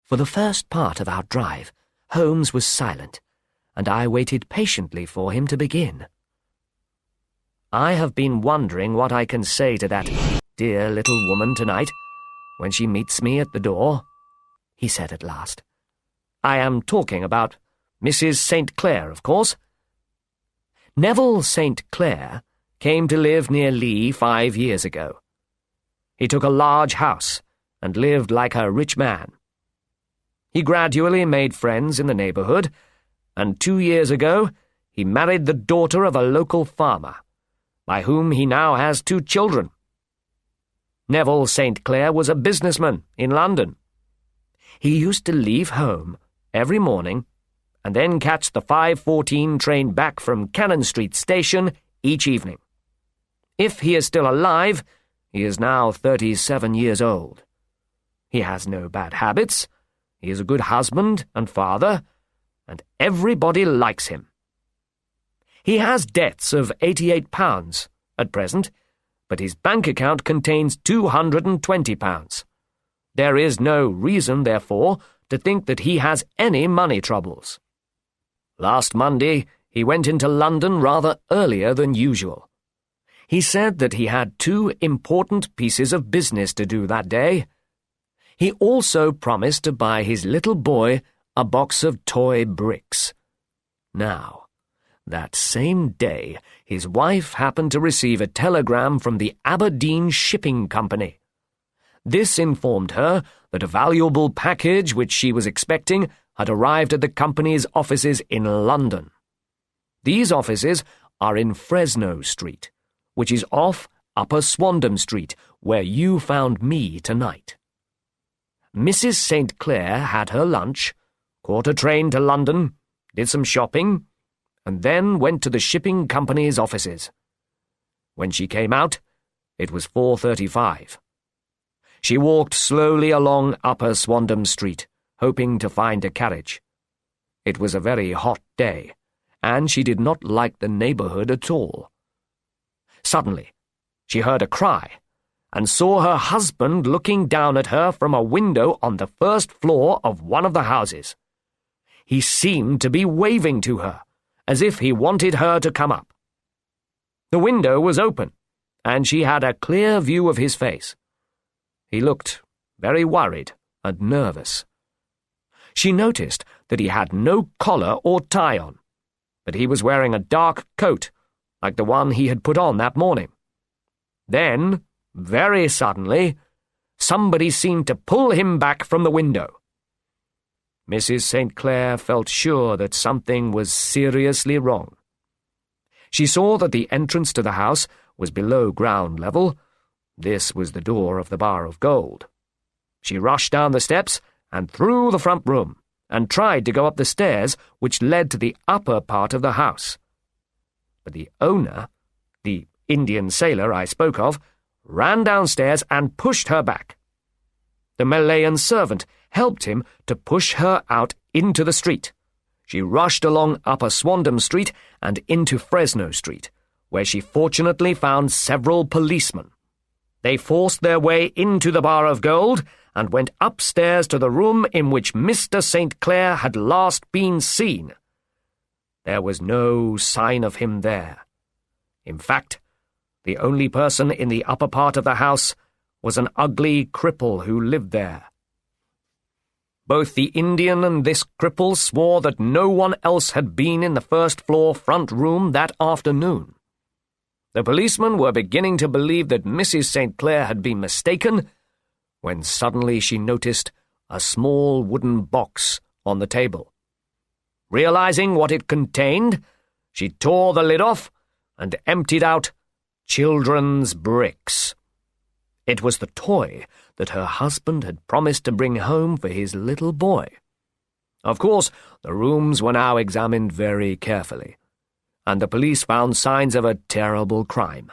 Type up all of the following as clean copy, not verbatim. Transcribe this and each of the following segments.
For the first part of our drive, Holmes was silent, and I waited patiently for him to begin. "I have been wondering what I can say to that dear little woman tonight, when she meets me at the door," he said at last. "I am talking about Mrs. St. Clair, of course." Neville St. Clair came to live near Lee 5 years ago. He took a large house and lived like a rich man. He gradually made friends in the neighborhood, and 2 years ago he married the daughter of a local farmer, by whom he now has 2 children. Neville St. Clair was a businessman in London. He used to leave home every morning and then catch the 5:14 train back from Cannon Street Station each evening. If he is still alive, he is now 37 years old. He has no bad habits. He is a good husband and father, and everybody likes him. He has debts of £88 at present, but his bank account contains £220. There is no reason, therefore, to think that he has any money troubles. Last Monday, he went into London rather earlier than usual. He said that he had 2 important pieces of business to do that day. He also promised to buy his little boy a box of toy bricks. Now, that same day, his wife happened to receive a telegram from the Aberdeen Shipping Company. This informed her that a valuable package which she was expecting had arrived at the company's offices in London. These offices are in Fresno Street, which is off Upper Swandam Street, where you found me tonight. Mrs. St. Clair had her lunch, caught a train to London, did some shopping, and then went to the shipping company's offices. When she came out, it was 4:35. She walked slowly along Upper Swandam Street, hoping to find a carriage. It was a very hot day, and she did not like the neighborhood at all. Suddenly, she heard a cry, and saw her husband looking down at her from a window on the first floor of one of the houses. He seemed to be waving to her, as if he wanted her to come up. The window was open, and she had a clear view of his face. He looked very worried and nervous. She noticed that he had no collar or tie on, but he was wearing a dark coat, like the one he had put on that morning. Then, very suddenly, somebody seemed to pull him back from the window. Mrs. St. Clair felt sure that something was seriously wrong. She saw that the entrance to the house was below ground level. This was the door of the Bar of Gold. She rushed down the steps and through the front room, and tried to go up the stairs which led to the upper part of the house. But the owner, the Indian sailor I spoke of, ran downstairs and pushed her back. The Malayan servant helped him to push her out into the street. She rushed along Upper Swandam Street and into Fresno Street, where she fortunately found several policemen. They forced their way into the Bar of Gold and went upstairs to the room in which Mr. St. Clair had last been seen. There was no sign of him there. In fact, the only person in the upper part of the house was an ugly cripple who lived there. Both the Indian and this cripple swore that no one else had been in the first-floor front room that afternoon. The policemen were beginning to believe that Mrs. St. Clair had been mistaken, when suddenly she noticed a small wooden box on the table. Realizing what it contained, she tore the lid off and emptied out children's bricks. It was the toy that her husband had promised to bring home for his little boy. Of course, the rooms were now examined very carefully, and the police found signs of a terrible crime.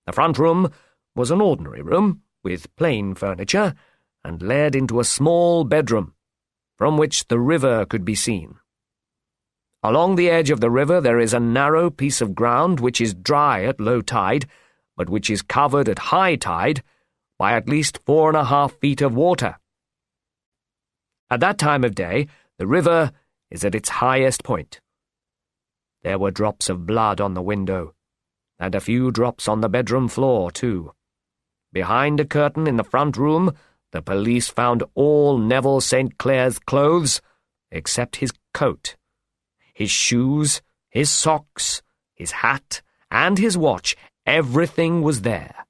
The front room was an ordinary room, with plain furniture, and led into a small bedroom, from which the river could be seen. Along the edge of the river there is a narrow piece of ground which is dry at low tide, but which is covered at high tide by at least 4.5 feet of water. At that time of day, the river is at its highest point. There were drops of blood on the window, and a few drops on the bedroom floor, too. Behind a curtain in the front room, the police found all Neville St. Clair's clothes, except his coat. His shoes, his socks, his hat, and his watch, everything was there.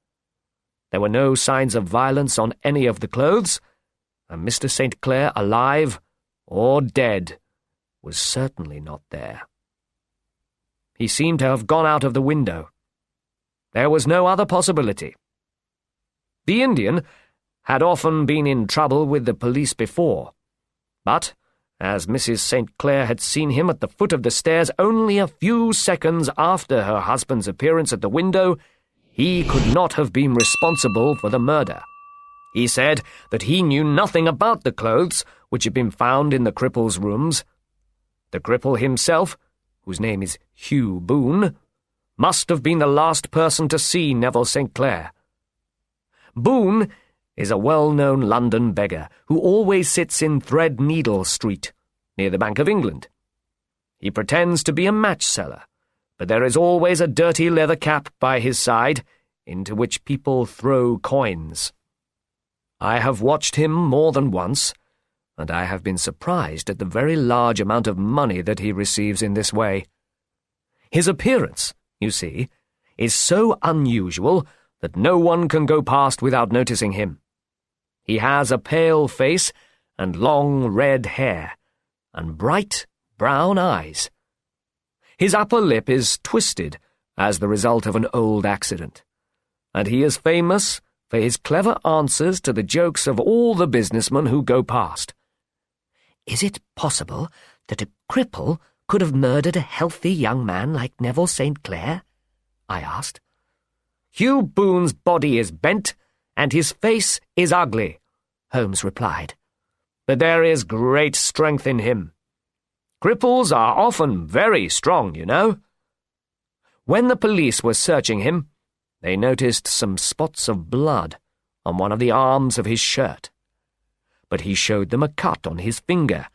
There were no signs of violence on any of the clothes, and Mr. St. Clair, alive or dead, was certainly not there. He seemed to have gone out of the window. There was no other possibility. The Indian had often been in trouble with the police before, but as Mrs. St. Clair had seen him at the foot of the stairs only a few seconds after her husband's appearance at the window, he could not have been responsible for the murder. He said that he knew nothing about the clothes which had been found in the cripple's rooms. The cripple himself, whose name is Hugh Boone, must have been the last person to see Neville St. Clair. Boone is a well-known London beggar who always sits in Threadneedle Street, near the Bank of England. He pretends to be a match-seller, but there is always a dirty leather cap by his side, into which people throw coins. I have watched him more than once, and I have been surprised at the very large amount of money that he receives in this way. His appearance, you see, is so unusual that no one can go past without noticing him. He has a pale face and long red hair, and bright brown eyes. His upper lip is twisted as the result of an old accident, and he is famous for his clever answers to the jokes of all the businessmen who go past. Is it possible that a cripple could have murdered a healthy young man like Neville St. Clair? I asked. Hugh Boone's body is bent, and his face is ugly, Holmes replied. But there is great strength in him. Cripples are often very strong, you know. When the police were searching him, they noticed some spots of blood on one of the arms of his shirt. But he showed them a cut on his finger,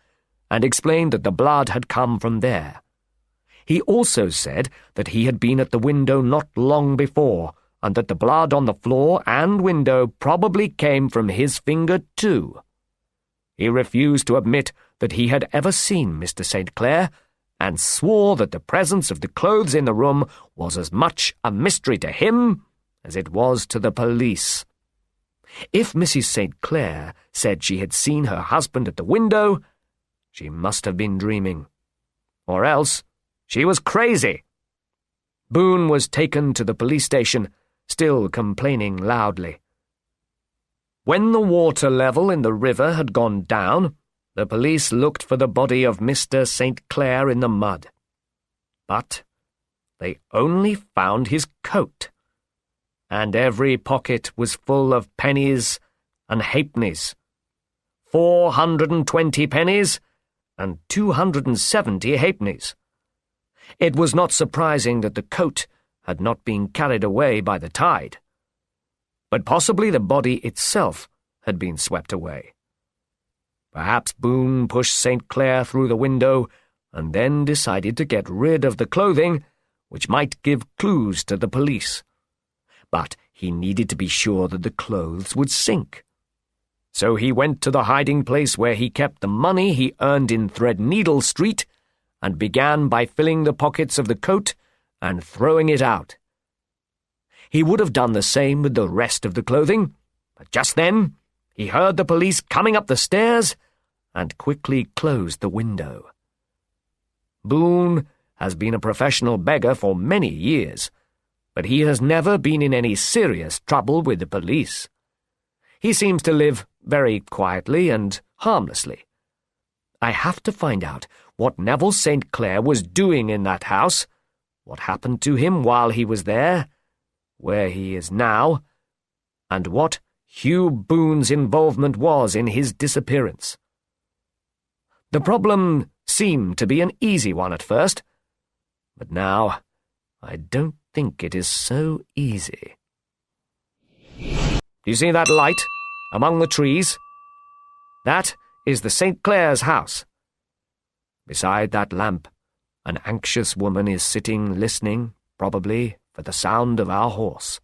and explained that the blood had come from there. He also said that he had been at the window not long before, and that the blood on the floor and window probably came from his finger too. He refused to admit that he had ever seen Mr. St. Clair, and swore that the presence of the clothes in the room was as much a mystery to him as it was to the police. If Mrs. St. Clair said she had seen her husband at the window, she must have been dreaming. Or else she was crazy. Boone was taken to the police station, still complaining loudly. When the water level in the river had gone down, the police looked for the body of Mr. St. Clair in the mud. But they only found his coat, and every pocket was full of pennies and halfpennies. 420 pennies and 270 halfpennies. It was not surprising that the coat had not been carried away by the tide, but possibly the body itself had been swept away. Perhaps Boone pushed St. Clair through the window and then decided to get rid of the clothing, which might give clues to the police. But he needed to be sure that the clothes would sink. So he went to the hiding place where he kept the money he earned in Threadneedle Street and began by filling the pockets of the coat and throwing it out. He would have done the same with the rest of the clothing, but just then he heard the police coming up the stairs and quickly closed the window. Boone has been a professional beggar for many years, but he has never been in any serious trouble with the police. He seems to live very quietly and harmlessly. I have to find out what Neville St. Clair was doing in that house, what happened to him while he was there, where he is now, and what Hugh Boone's involvement was in his disappearance. The problem seemed to be an easy one at first, but now I don't think it is so easy. Do you see that light among the trees? That is the St. Clair's house. Beside that lamp, an anxious woman is sitting listening, probably, for the sound of our horse.